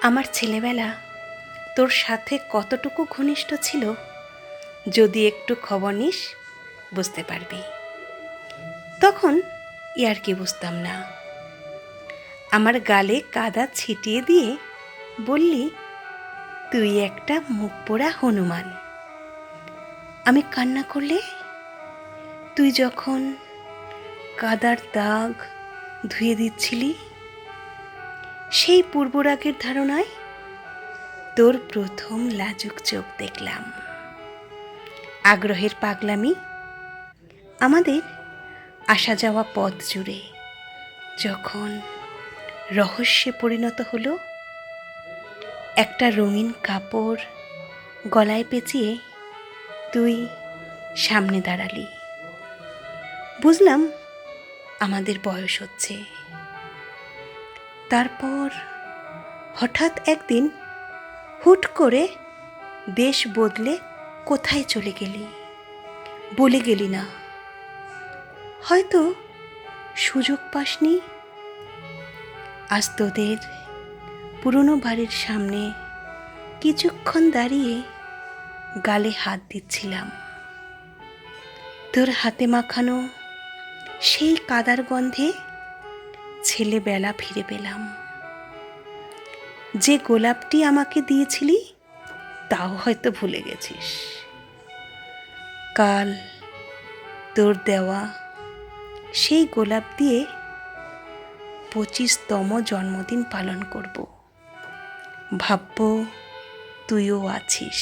আমার ছেলেবেলা তোর সাথে কতটুকু ঘনিষ্ঠ ছিল যদি একটু খবর নিস বুঝতে পারবি। তখন ইয়ার্কি বুঝতাম না। আমার গালে কাদা ছিটিয়ে দিয়ে বললি, তুই একটা মুখ পোড়া হনুমান। আমি কান্না করলে তুই যখন কাদার দাগ ধুয়ে দিচ্ছিলি, সেই পূর্বরাগের ধারণায় তোর প্রথম লাজুক চোখ দেখলাম। আগ্রহের পাগলামি আমাদের আসা যাওয়া পথ জুড়ে যখন রহস্যে পরিণত হলো, একটা রঙিন কাপড় গলায় পেঁচিয়ে তুই সামনে দাঁড়ালি। বুঝলাম আমাদের বয়স হচ্ছে। তারপর হঠাৎ একদিন হুট করে দেশ বদলে কোথায় চলে গেলি, বলে গেলি না। হয়তো সুযোগ পাসনি। আজ তোদের পুরনো বাড়ির সামনে কিছুক্ষণ দাঁড়িয়ে গালে হাত দিচ্ছিলাম। তোর হাতে মাখানো সেই কাদার গন্ধে ছেলেবেলা ফিরে পেলাম। যে গোলাপটি আমাকে দিয়েছিলি তাও হয়তো ভুলে গেছিস। কাল তোর দেওয়া সেই গোলাপ দিয়ে 25তম জন্মদিন পালন করব। ভাববো তুইও আছিস।